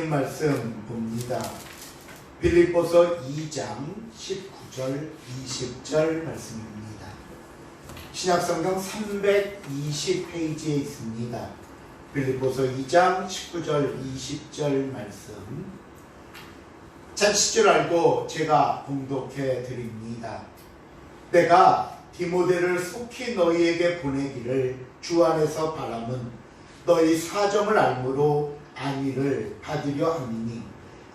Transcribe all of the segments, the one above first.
하나님 말씀 봅니다. 빌립보서 2장 19절 20절 말씀입니다. 신약성경 320페이지에 있습니다. 빌립보서 2장 19절 20절 말씀 자칫 줄 알고 제가 봉독해 드립니다. 내가 디모데를 속히 너희에게 보내기를 주 안에서 바람은 너희 사정을 알므로 안위를 받으려 함이니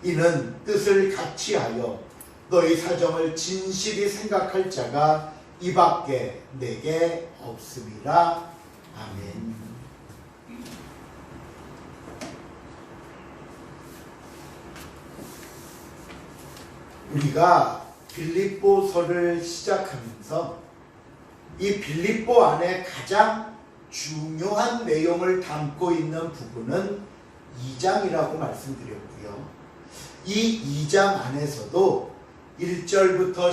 이는 뜻을 같이 하여 너희 사정을 진실히 생각할 자가 이밖에 내게 없음이라. 아멘. 우리가 빌립보서를 시작하면서 이 빌립보 안에 가장 중요한 내용을 담고 있는 부분은 2장이라고 말씀드렸고요. 이 2장 안에서도 1절부터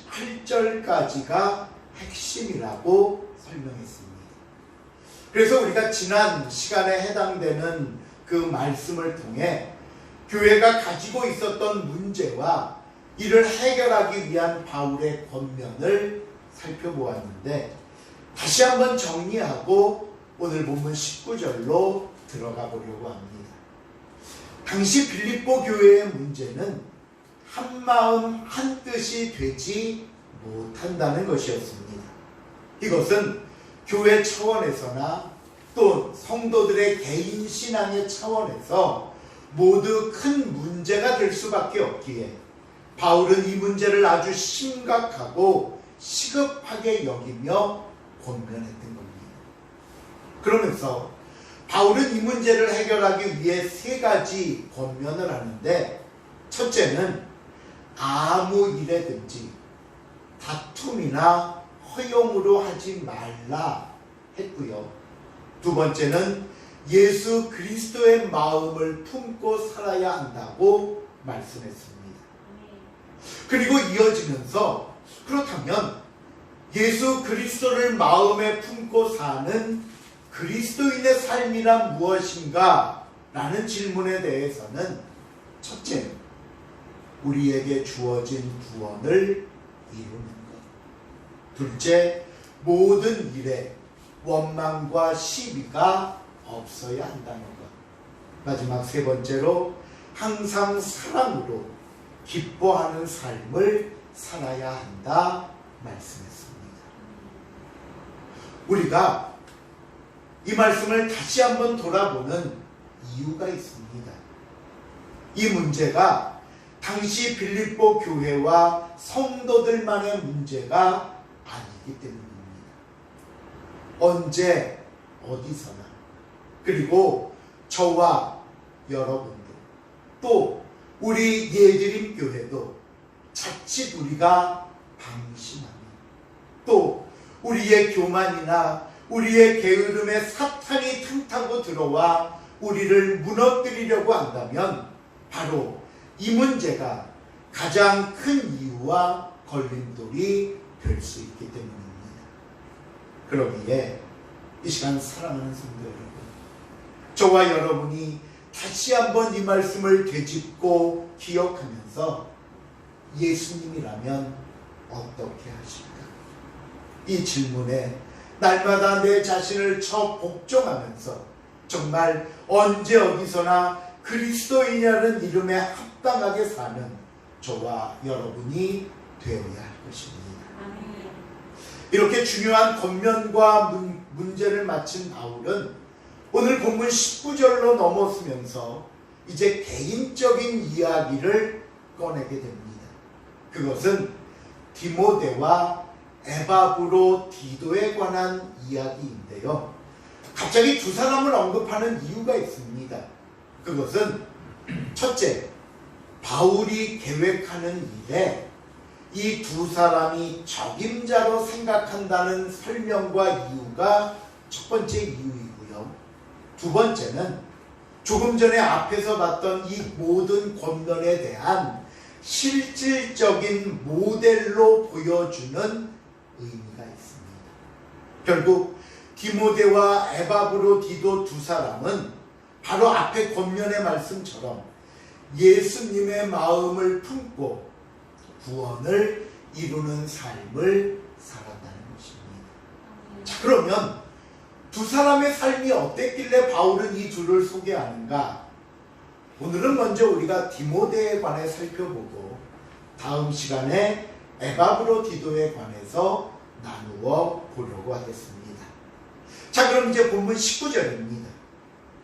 18절까지가 핵심이라고 설명했습니다. 그래서 우리가 지난 시간에 해당되는 그 말씀을 통해 교회가 가지고 있었던 문제와 이를 해결하기 위한 바울의 권면을 살펴보았는데, 다시 한번 정리하고 오늘 본문 19절로 들어가 보려고 합니다. 당시 빌립보 교회의 문제는 한마음 한뜻이 되지 못한다는 것이었습니다. 이것은 교회 차원에서나 또 성도들의 개인 신앙의 차원에서 모두 큰 문제가 될 수밖에 없기에 바울은 이 문제를 아주 심각하고 시급하게 여기며 권면했던 겁니다. 그러면서 바울은 이 문제를 해결하기 위해 세 가지 권면을 하는데, 첫째는 아무 일에든지 다툼이나 허용으로 하지 말라 했고요. 두 번째는 예수 그리스도의 마음을 품고 살아야 한다고 말씀했습니다. 그리고 이어지면서 그렇다면 예수 그리스도를 마음에 품고 사는 그리스도인의 삶이란 무엇인가? 라는 질문에 대해서는 첫째, 우리에게 주어진 구원을 이루는 것. 둘째, 모든 일에 원망과 시비가 없어야 한다는 것. 마지막 세 번째로 항상 사랑으로 기뻐하는 삶을 살아야 한다 말씀했습니다. 우리가 이 말씀을 다시 한번 돌아보는 이유가 있습니다. 이 문제가 당시 빌립보 교회와 성도들만의 문제가 아니기 때문입니다. 언제 어디서나, 그리고 저와 여러분도, 또 우리 예드림 교회도 자칫 우리가 방심하면, 또 우리의 교만이나 우리의 게으름에 사탄이 틈타고 들어와 우리를 무너뜨리려고 한다면 바로 이 문제가 가장 큰 이유와 걸림돌이 될 수 있기 때문입니다. 그러기에 이 시간 사랑하는 성도 여러분, 저와 여러분이 다시 한번 이 말씀을 되짚고 기억하면서 예수님이라면 어떻게 하실까? 이 질문에 날마다 내 자신을 복종하면서 정말 언제 어디서나 그리스도인이라는 이름에 합당하게 사는 저와 여러분이 되어야 할 것입니다. 이렇게 중요한 권면과 문제를 마친 바울은 오늘 본문 19절로 넘어서면서 이제 개인적인 이야기를 꺼내게 됩니다. 그것은 디모데와 에바브로디도에 관한 이야기인데요. 갑자기 두 사람을 언급하는 이유가 있습니다. 그것은 첫째, 바울이 계획하는 일에 이 두 사람이 적임자로 생각한다는 설명과 이유가 첫 번째 이유이고요. 두 번째는 조금 전에 앞에서 봤던 이 모든 권면에 대한 실질적인 모델로 보여주는 의미가 있습니다. 결국 디모데와 에바브로디도 두 사람은 바로 앞에 권면의 말씀처럼 예수님의 마음을 품고 구원을 이루는 삶을 살았다는 것입니다. 자, 그러면 두 사람의 삶이 어땠길래 바울은 이 둘을 소개하는가? 오늘은 먼저 우리가 디모데에 관해 살펴보고 다음 시간에 에바브로디도에 관해서 나누어 보려고 하겠습니다. 자, 그럼 이제 본문 19절입니다.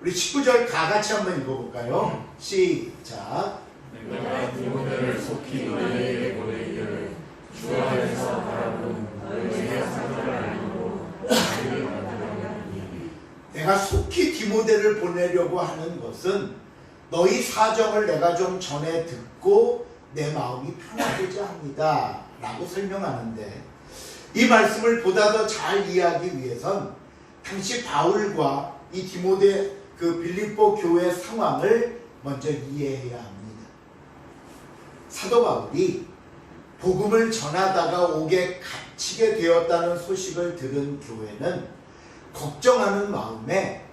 우리 19절 다 같이 한번 읽어볼까요? 시작. 내가 디모데를 속히 너희에게 보내기를 주 안에서 바라보는 너희의 사정을 알고 너희를 만들었느니. 내가 속히 디모데를 보내려고 하는 것은 너희 사정을 내가 좀 전에 듣고 내 마음이 편하고자 합니다 라고 설명하는데, 이 말씀을 보다 더 잘 이해하기 위해선 당시 바울과 이 디모데 빌립보 교회 상황을 먼저 이해해야 합니다. 사도 바울이 복음을 전하다가 옥에 갇히게 되었다는 소식을 들은 교회는 걱정하는 마음에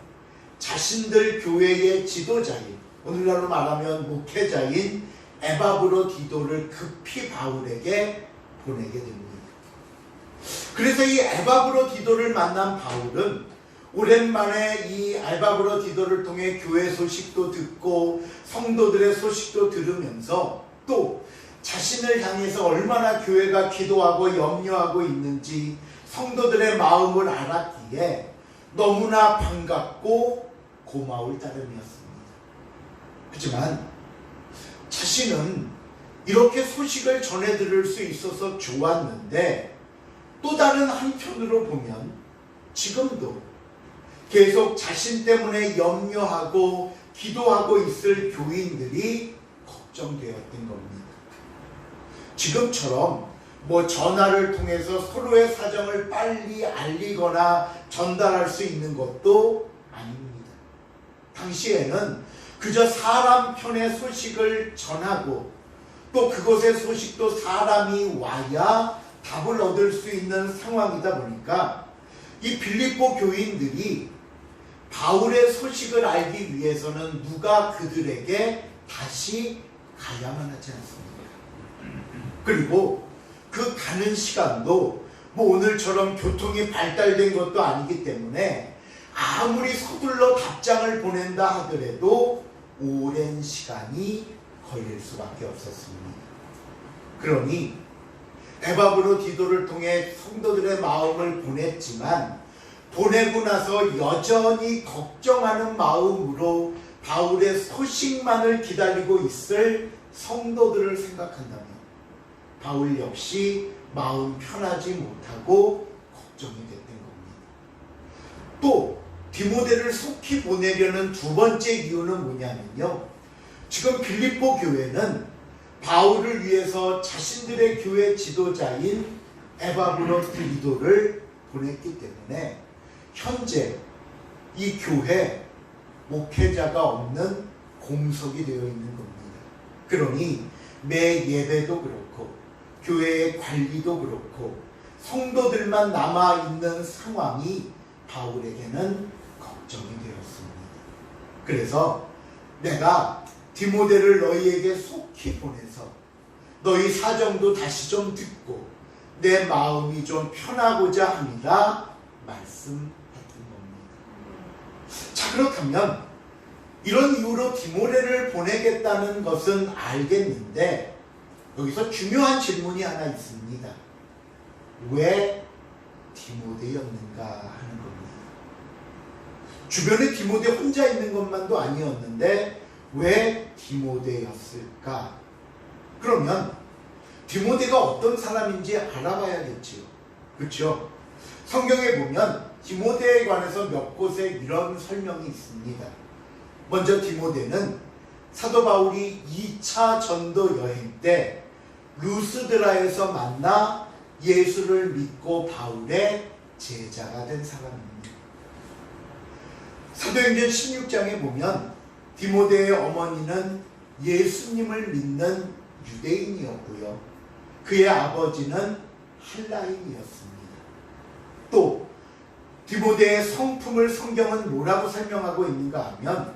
자신들 교회의 지도자인, 오늘날로 말하면 목회자인 에바브로디도를 급히 바울에게 보내게 됩니다. 그래서 이 에바브로디도를 만난 바울은 오랜만에 이 에바브로디도를 통해 교회 소식도 듣고 성도들의 소식도 들으면서 또 자신을 향해서 얼마나 교회가 기도하고 염려하고 있는지 성도들의 마음을 알았기에 너무나 반갑고 고마울 따름이었습니다. 하지만 자신은 이렇게 소식을 전해 들을 수 있어서 좋았는데, 또 다른 한편으로 보면 지금도 계속 자신 때문에 염려하고 기도하고 있을 교인들이 걱정되었던 겁니다. 지금처럼 전화를 통해서 서로의 사정을 빨리 알리거나 전달할 수 있는 것도 아닙니다. 당시에는 그저 사람 편의 소식을 전하고 또 그곳의 소식도 사람이 와야 답을 얻을 수 있는 상황이다 보니까 이 빌립보 교인들이 바울의 소식을 알기 위해서는 누가 그들에게 다시 가야만 하지 않습니까? 그리고 그 가는 시간도 오늘처럼 교통이 발달된 것도 아니기 때문에 아무리 서둘러 답장을 보낸다 하더라도 오랜 시간이 걸릴 수밖에 없었습니다. 그러니 에바브로디도를 통해 성도들의 마음을 보냈지만 보내고 나서 여전히 걱정하는 마음으로 바울의 소식만을 기다리고 있을 성도들을 생각한다면 바울 역시 마음 편하지 못하고 걱정이 됐던 겁니다. 또 디모데를 속히 보내려는 두 번째 이유는 뭐냐면요, 지금 빌립보 교회는 바울을 위해서 자신들의 교회 지도자인 에바브로디도를 보냈기 때문에 현재 이 교회 목회자가 없는 공석이 되어 있는 겁니다. 그러니 매 예배도 그렇고 교회의 관리도 그렇고 성도들만 남아있는 상황이 바울에게는 걱정이 되었습니다. 그래서 내가 디모데를 너희에게 속히 보내서 너희 사정도 다시 좀 듣고 내 마음이 좀 편하고자 합니다 말씀했던 겁니다. 자, 그렇다면 이런 이유로 디모데를 보내겠다는 것은 알겠는데 여기서 중요한 질문이 하나 있습니다. 왜 디모데였는가 하는 겁니다. 주변에 디모데 혼자 있는 것만도 아니었는데 왜 디모데였을까? 그러면 디모데가 어떤 사람인지 알아봐야겠지요. 그렇죠? 성경에 보면 디모데에 관해서 몇 곳에 이런 설명이 있습니다. 먼저 디모데는 사도 바울이 2차 전도 여행 때 루스드라에서 만나 예수를 믿고 바울의 제자가 된 사람입니다. 사도행전 16장에 보면 디모데의 어머니는 예수님을 믿는 유대인이었고요. 그의 아버지는 헬라인이었습니다. 또 디모데의 성품을 성경은 뭐라고 설명하고 있는가 하면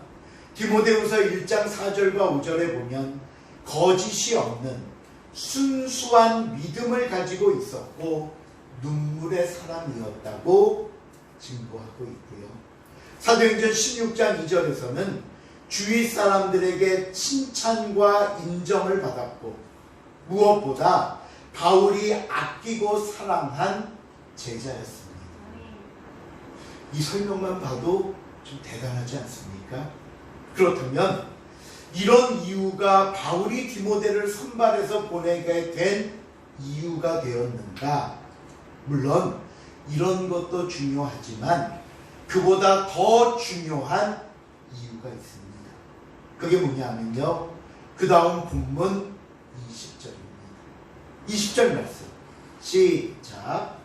디모데후서 1장 4절과 5절에 보면 거짓이 없는 순수한 믿음을 가지고 있었고 눈물의 사람이었다고 증거하고 있고요. 사도행전 16장 2절에서는 주위 사람들에게 칭찬과 인정을 받았고 무엇보다 바울이 아끼고 사랑한 제자였습니다. 이 설명만 봐도 좀 대단하지 않습니까? 그렇다면 이런 이유가 바울이 디모데를 선발해서 보내게 된 이유가 되었는가? 물론 이런 것도 중요하지만 그보다 더 중요한 이유가 있습니다. 그게 뭐냐면요, 그 다음 본문 20절입니다. 20절 말씀 시작.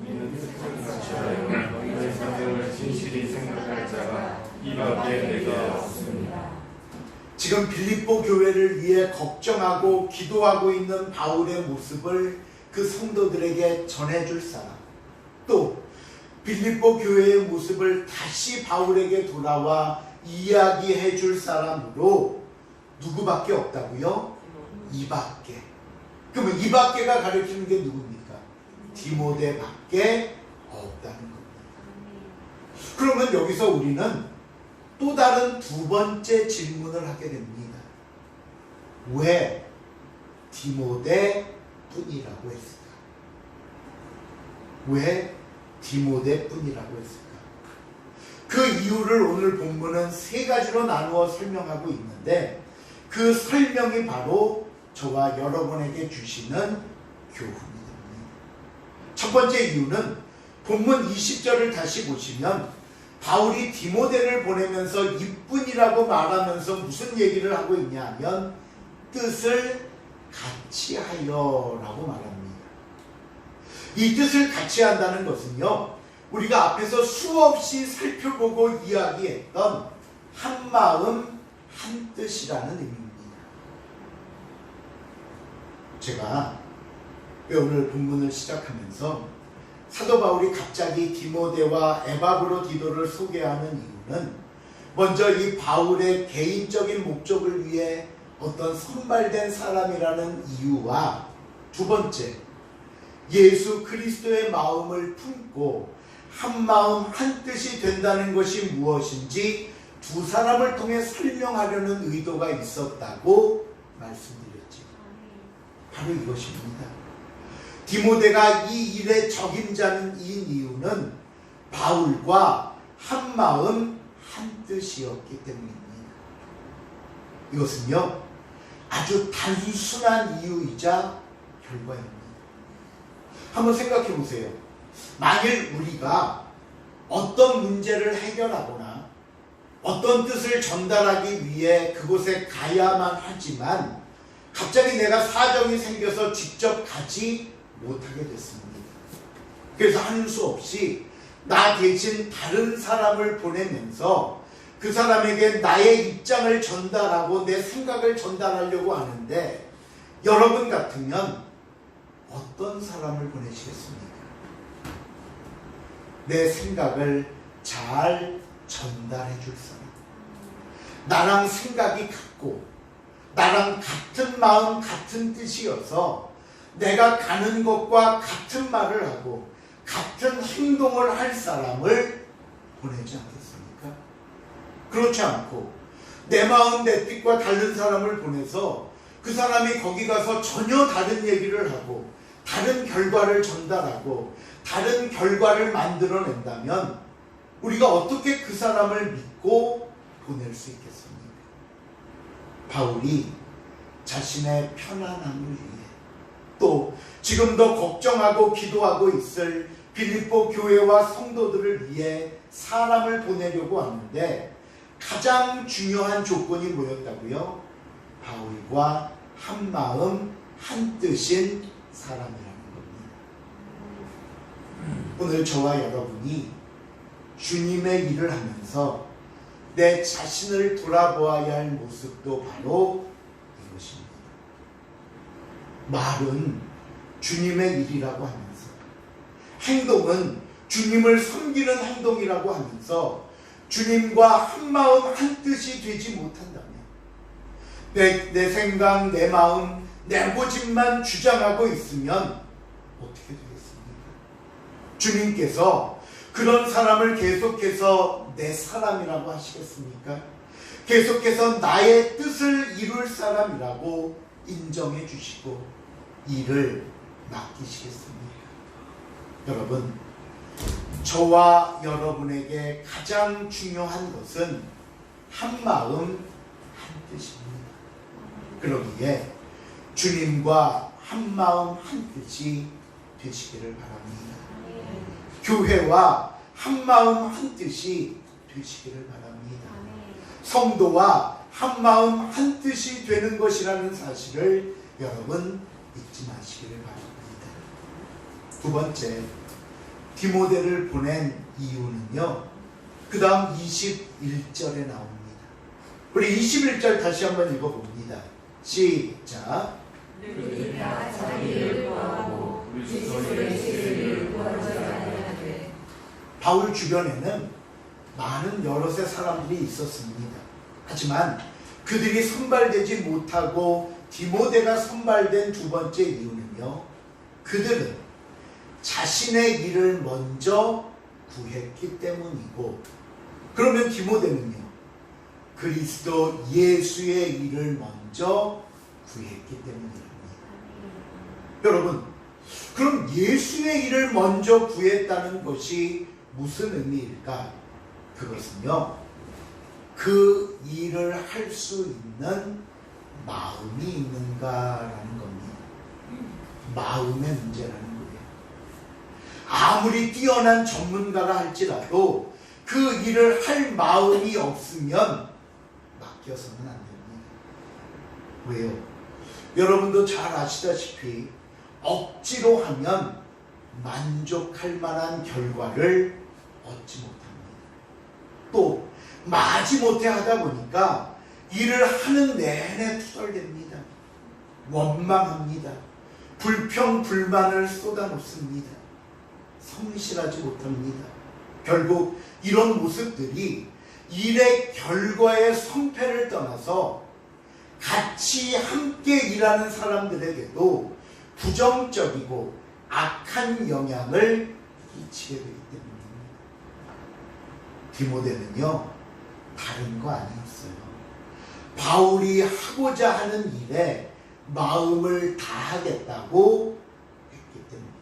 이는 뜻한 것처럼 너희의 사정을 진실이 생각할 자가 이 밖에 내가 없습니다. 지금 빌립보 교회를 위해 걱정하고 기도하고 있는 바울의 모습을 그 성도들에게 전해줄 사람, 또 빌립보 교회의 모습을 다시 바울에게 돌아와 이야기해 줄 사람으로 누구밖에 없다고요? 이밖에. 그러면 이밖에가 가르치는 게 누굽니까? 디모데밖에 없다는 겁니다. 그러면 여기서 우리는 또 다른 두 번째 질문을 하게 됩니다. 왜 디모데뿐이라고 했을까? 왜 디모데뿐이라고 했을까? 그 이유를 오늘 본문은 세 가지로 나누어 설명하고 있는데 그 설명이 바로 저와 여러분에게 주시는 교훈이 됩니다. 첫 번째 이유는 본문 20절을 다시 보시면 바울이 디모데를 보내면서 이뿐이라고 말하면서 무슨 얘기를 하고 있냐 하면 뜻을 같이 하여라고 말합니다. 이 뜻을 같이 한다는 것은요, 우리가 앞에서 수없이 살펴보고 이야기했던 한 마음 한 뜻이라는 의미입니다. 제가 오늘 본문을 시작하면서 사도 바울이 갑자기 디모데와 에바브로디도를 소개하는 이유는 먼저 이 바울의 개인적인 목적을 위해 어떤 선발된 사람이라는 이유와 두 번째, 예수 그리스도의 마음을 품고 한 마음 한 뜻이 된다는 것이 무엇인지 두 사람을 통해 설명하려는 의도가 있었다고 말씀드렸죠. 바로 이것입니다. 디모데가 이 일의 적임자인 이유는 바울과 한 마음 한 뜻이었기 때문입니다. 이것은요, 아주 단순한 이유이자 결과입니다. 한번 생각해 보세요. 만일 우리가 어떤 문제를 해결하거나 어떤 뜻을 전달하기 위해 그곳에 가야만 하지만 갑자기 내가 사정이 생겨서 직접 가지 못하게 됐습니다. 그래서 하는 수 없이 나 대신 다른 사람을 보내면서 그 사람에게 나의 입장을 전달하고 내 생각을 전달하려고 하는데 여러분 같으면 어떤 사람을 보내시겠습니까? 내 생각을 잘 전달해 줄 사람, 나랑 생각이 같고 나랑 같은 마음 같은 뜻이어서 내가 가는 것과 같은 말을 하고 같은 행동을 할 사람을 보내지 않겠습니까? 그렇지 않고 내 마음 내 뜻과 다른 사람을 보내서 그 사람이 거기 가서 전혀 다른 얘기를 하고 다른 결과를 전달하고 다른 결과를 만들어낸다면 우리가 어떻게 그 사람을 믿고 보낼 수 있겠습니까? 바울이 자신의 편안함을 위해 또 지금도 걱정하고 기도하고 있을 빌립보 교회와 성도들을 위해 사람을 보내려고 하는데 가장 중요한 조건이 뭐였다고요? 바울과 한 마음 한 뜻인 사람이라는 겁니다. 오늘 저와 여러분이 주님의 일을 하면서 내 자신을 돌아보아야 할 모습도 바로 이것입니다. 말은 주님의 일이라고 하면서 행동은 주님을 섬기는 행동이라고 하면서 주님과 한마음 한뜻이 되지 못한다면, 내 생각, 내 마음, 내 고집만 주장하고 있으면 어떻게 되겠습니까? 주님께서 그런 사람을 계속해서 내 사람이라고 하시겠습니까? 계속해서 나의 뜻을 이룰 사람이라고 인정해 주시고 일을 맡기시겠습니까? 여러분, 저와 여러분에게 가장 중요한 것은 한마음 한뜻입니다. 그러기에 주님과 한마음 한뜻이 되시기를 바랍니다. 교회와 한마음 한뜻이 되시기를 바랍니다. 성도와 한마음 한뜻이 되는 것이라는 사실을 여러분 잊지 마시기를 바랍니다. 두 번째, 디모데를 보낸 이유는요, 그 다음 21절에 나옵니다. 우리 21절 다시 한번 읽어봅니다. 시작. 누구나 자기를 구하고 그리스도의 세례를 구하지 아니하되. 바울 주변에는 많은 여럿의 사람들이 있었습니다. 하지만 그들이 선발되지 못하고 디모데가 선발된 두 번째 이유는요, 그들은 자신의 일을 먼저 구했기 때문이고, 그러면 디모데는요, 그리스도 예수의 일을 먼저 구했기 때문입니다. 여러분, 그럼 예수의 일을 먼저 구했다는 것이 무슨 의미일까? 그것은요, 그 일을 할 수 있는 마음이 있는가라는 겁니다. 마음의 문제라는 거예요. 아무리 뛰어난 전문가라 할지라도 그 일을 할 마음이 없으면 맡겨서는 안 됩니다. 왜요? 여러분도 잘 아시다시피 억지로 하면 만족할 만한 결과를 얻지 못합니다. 또 마지 못해 하다 보니까 일을 하는 내내 투덜댑니다. 원망합니다. 불평, 불만을 쏟아놓습니다. 성실하지 못합니다. 결국 이런 모습들이 일의 결과의 성패를 떠나서 같이 함께 일하는 사람들에게도 부정적이고 악한 영향을 끼치게 되기 때문입니다. 디모데는요, 다른 거 아니었어요. 바울이 하고자 하는 일에 마음을 다하겠다고 했기 때문입니다.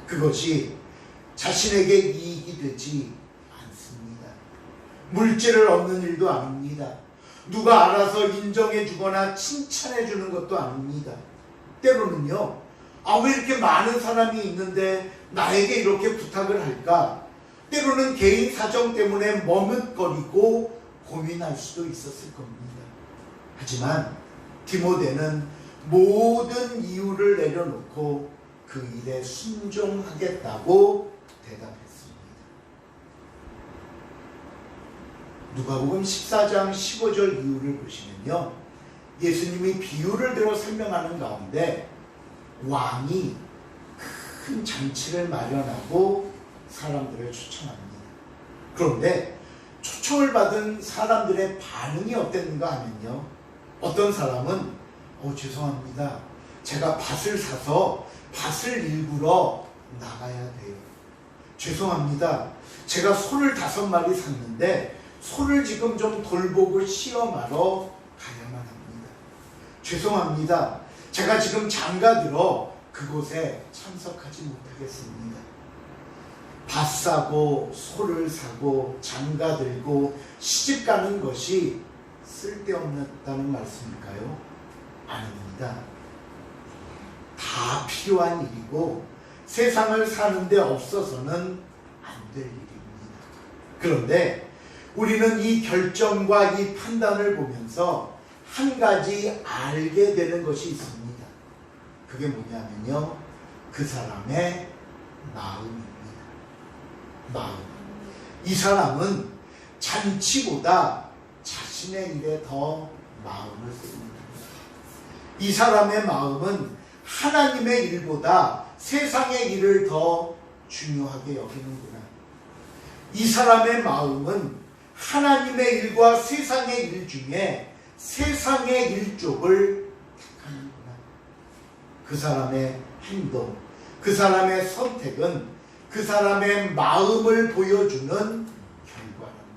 그것이 자신에게 이익이 되지 않습니다. 물질을 얻는 일도 아닙니다. 누가 알아서 인정해 주거나 칭찬해 주는 것도 아닙니다. 때로는요, 왜 이렇게 많은 사람이 있는데 나에게 이렇게 부탁을 할까? 때로는 개인 사정 때문에 머뭇거리고 고민할 수도 있었을 겁니다. 하지만 디모데는 모든 이유를 내려놓고 그 일에 순종하겠다고 대답했습니다. 누가복음 14장 15절 이유를 보시면요, 예수님이 비유를 들어 설명하는 가운데 왕이 큰 잔치를 마련하고 사람들을 초청합니다. 그런데 초청을 받은 사람들의 반응이 어땠는가 하면요, 어떤 사람은 죄송합니다, 제가 밭을 사서 밭을 일구러 나가야 돼요. 죄송합니다, 제가 소를 5마리 샀는데 소를 지금 좀 돌보고 시험하러 가야만 합니다. 죄송합니다, 제가 지금 장가들어 그곳에 참석하지 못하겠습니다. 밭 사고 소를 사고 장가 들고 시집 가는 것이 쓸데없다는 말씀일까요? 아닙니다. 다 필요한 일이고 세상을 사는데 없어서는 안 될 일입니다. 그런데 우리는 이 결정과 이 판단을 보면서 한 가지 알게 되는 것이 있습니다. 그게 뭐냐면요, 그 사람의 마음입니다. 마음. 이 사람은 잔치보다 자신의 일에 더 마음을 씁니다. 이 사람의 마음은 하나님의 일보다 세상의 일을 더 중요하게 여기는구나. 이 사람의 마음은 하나님의 일과 세상의 일 중에 세상의 일 쪽을 택하는구나. 그 사람의 행동, 그 사람의 선택은 그 사람의 마음을 보여주는 결과라는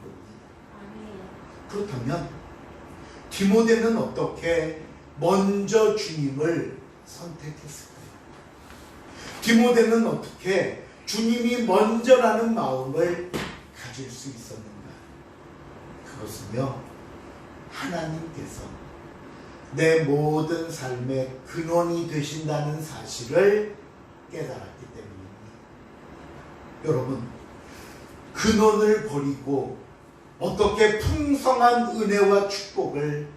겁니다. 그렇다면 디모데는 어떻게 먼저 주님을 선택했을까요? 디모데는 어떻게 주님이 먼저라는 마음을 가질 수 있었는가? 그것은요, 하나님께서 내 모든 삶의 근원이 되신다는 사실을 깨달았기 때문입니다. 여러분, 근원을 버리고 어떻게 풍성한 은혜와 축복을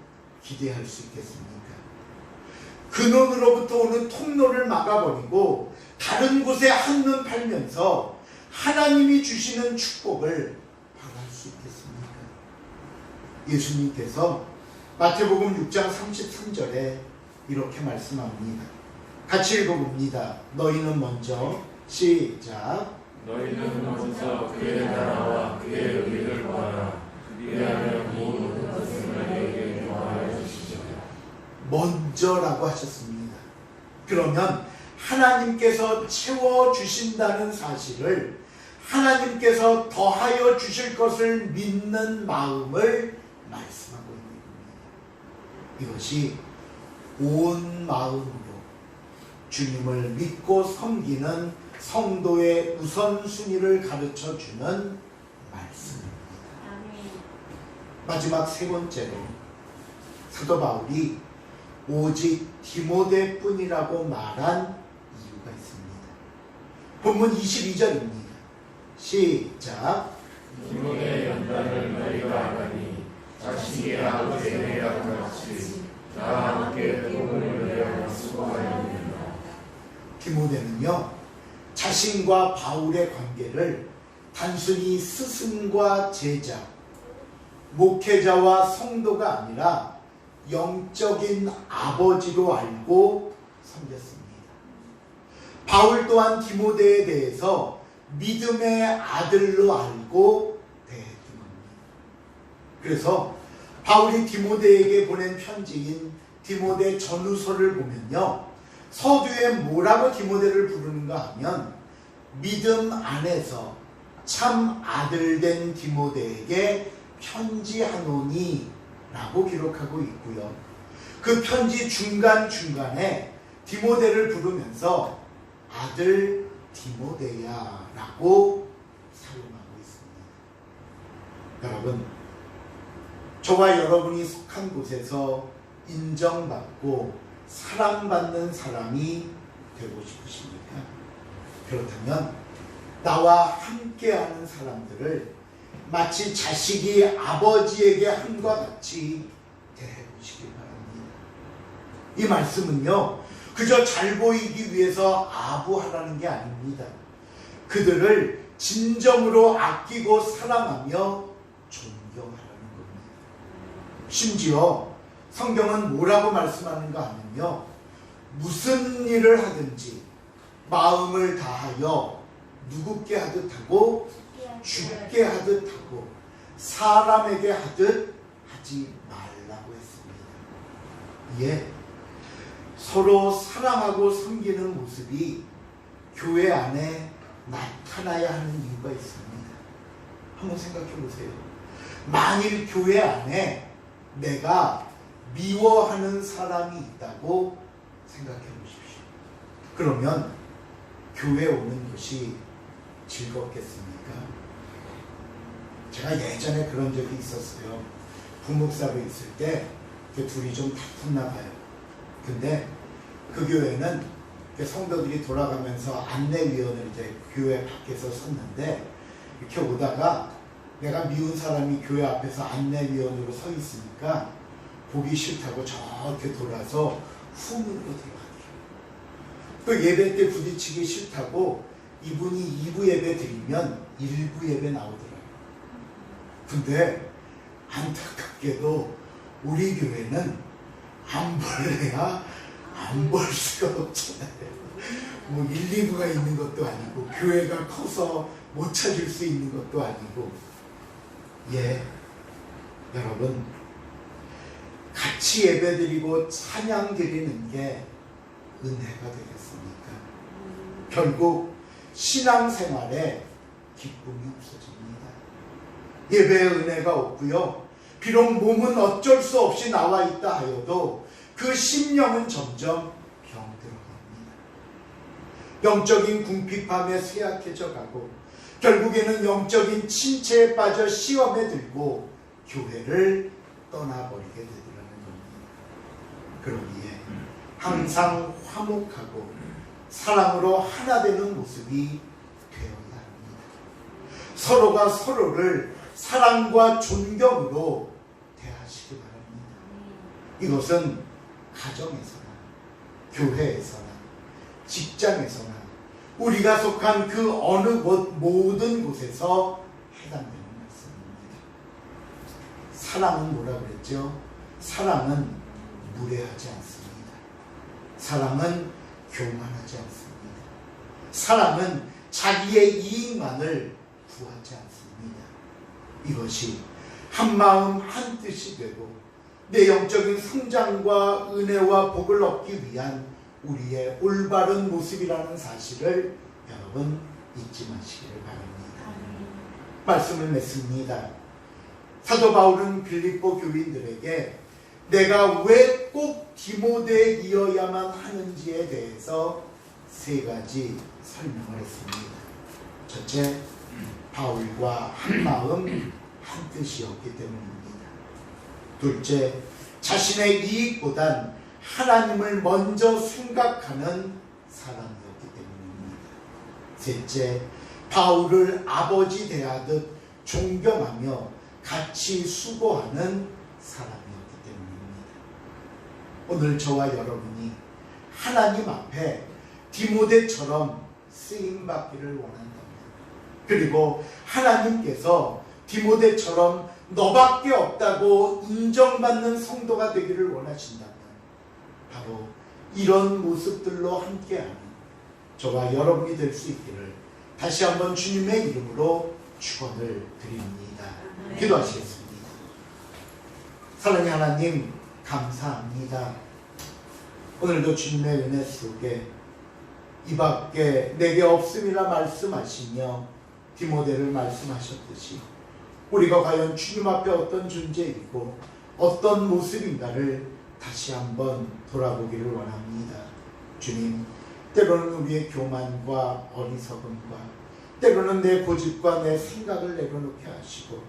기대할 수 있겠습니까? 근원으로부터 오는 통로를 막아버리고 다른 곳에 한눈 팔면서 하나님이 주시는 축복을 바랄 수 있겠습니까? 예수님께서 마태복음 6장 33절에 이렇게 말씀합니다. 같이 읽어봅니다. 너희는 먼저 시작. 너희는 먼저 그의 나라와 그의 의를 구하라. 그리하면 모든 것을 너희에게 더하여 주시리라. 먼저라고 하셨습니다. 그러면 하나님께서 채워주신다는 사실을, 하나님께서 더하여 주실 것을 믿는 마음을 말씀하고 있는 겁니다. 이것이 온 마음으로 주님을 믿고 섬기는 성도의 우선순위를 가르쳐주는 말씀입니다. 마지막 세 번째로 사도 바울이 오직 디모데뿐이라고 말한 이유가 있습니다. 본문 22절입니다. 시작. 디모데 연단을 너희가 하니 자식의 아버지의 내가 같이 나와 함께 복음을 위하여 수고하였느니라. 디모데는요, 자신과 바울의 관계를 단순히 스승과 제자, 목회자와 성도가 아니라 영적인 아버지로 알고 섬겼습니다. 바울 또한 디모데에 대해서 믿음의 아들로 알고 대했던 겁니다. 그래서 바울이 디모데에게 보낸 편지인 디모데 전후서를 보면요, 서두에 뭐라고 디모데를 부르는가 하면 믿음 안에서 참 아들된 디모데에게 편지하노니 라고 기록하고 있고요. 그 편지 중간중간에 디모데를 부르면서 아들 디모데야 라고 사용하고 있습니다. 여러분, 저와 여러분이 속한 곳에서 인정받고 사랑받는 사람이 되고 싶으십니까? 그렇다면 나와 함께하는 사람들을 마치 자식이 아버지에게 함과 같이 대해보시기 바랍니다. 이 말씀은요, 그저 잘 보이기 위해서 아부하라는 게 아닙니다. 그들을 진정으로 아끼고 사랑하며 존경하라는 겁니다. 심지어 성경은 뭐라고 말씀하는가 하면요, 무슨 일을 하든지 마음을 다하여 누구께 하듯 하고 죽게 하듯 하고 사람에게 하듯 하지 말라고 했습니다. 예, 서로 사랑하고 섬기는 모습이 교회 안에 나타나야 하는 이유가 있습니다. 한번 생각해 보세요. 만일 교회 안에 내가 미워하는 사람이 있다고 생각해 보십시오. 그러면 교회 오는 것이 즐겁겠습니까? 제가 예전에 그런 적이 있었어요. 부목사로 있을 때 둘이 좀 다퉜나 봐요. 근데 그 교회는 성도들이 돌아가면서 안내위원을 이제 교회 밖에서 섰는데, 이렇게 오다가 내가 미운 사람이 교회 앞에서 안내위원으로 서 있으니까 보기 싫다고 저렇게 돌아서 후문으로 들어가더라고요. 또 예배 때 부딪히기 싫다고 이분이 2부 예배 드리면 1부 예배 나오더라고요. 근데 안타깝게도 우리 교회는 안 볼래야 안 안 볼 수가 없잖아요. 뭐 1, 2부가 있는 것도 아니고 교회가 커서 못 찾을 수 있는 것도 아니고 여러분 같이 예배드리고 찬양 드리는 게 은혜가 되겠습니까? 결국 신앙생활에 기쁨이 없어집니다. 예배의 은혜가 없고요. 비록 몸은 어쩔 수 없이 나와 있다 하여도 그 심령은 점점 병들어갑니다. 영적인 궁핍함에 쇠약해져 가고 결국에는 영적인 침체에 빠져 시험에 들고 교회를 떠나버리게 되더라는 겁니다. 그러기에 항상 화목하고 사랑으로 하나 되는 모습이 되어야 합니다. 서로가 서로를 사랑과 존경으로 대하시기 바랍니다. 이것은 가정에서나 교회에서나 직장에서나 우리가 속한 그 어느 곳 모든 곳에서 해당되는 말씀입니다. 사랑은 뭐라 그랬죠? 사랑은 무례하지 않습니다. 사랑은 교만하지 않습니다. 사랑은 자기의 이익만을 구하지 않습니다. 이것이 한마음 한뜻이 되고 내 영적인 성장과 은혜와 복을 얻기 위한 우리의 올바른 모습이라는 사실을 여러분 잊지 마시기를 바랍니다. 말씀을 맺습니다. 사도 바울은 빌립보 교인들에게 내가 왜 꼭 디모데이어야만 하는지에 대해서 3가지 설명을 했습니다. 첫째, 바울과 한마음 한뜻이었기 때문입니다. 둘째, 자신의 이익보단 하나님을 먼저 생각하는 사람이었기 때문입니다. 셋째, 바울을 아버지 대하듯 존경하며 같이 수고하는 사람이었기 때문입니다. 오늘 저와 여러분이 하나님 앞에 디모데처럼 쓰임받기를 원한다면, 그리고 하나님께서 디모데처럼 너밖에 없다고 인정받는 성도가 되기를 원하신다면 바로 이런 모습들로 함께하는 저와 여러분이 될 수 있기를 다시 한번 주님의 이름으로 축원을 드립니다. 기도하시겠습니다. 사랑의 하나님 감사합니다. 오늘도 주님의 은혜 속에 이밖에 내게 없음이라 말씀하시며 디모데를 말씀하셨듯이 우리가 과연 주님 앞에 어떤 존재이고 어떤 모습인가를 다시 한번 돌아보기를 원합니다. 주님, 때로는 우리의 교만과 어리석음과 때로는 내 고집과 내 생각을 내려놓게 하시고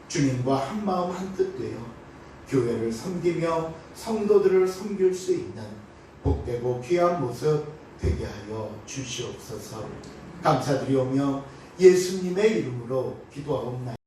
주님과 한마음 한뜻 되어 교회를 섬기며 성도들을 섬길 수 있는 복되고 귀한 모습 되게 하여 주시옵소서. 감사드리오며 예수님의 이름으로 기도하옵나이다.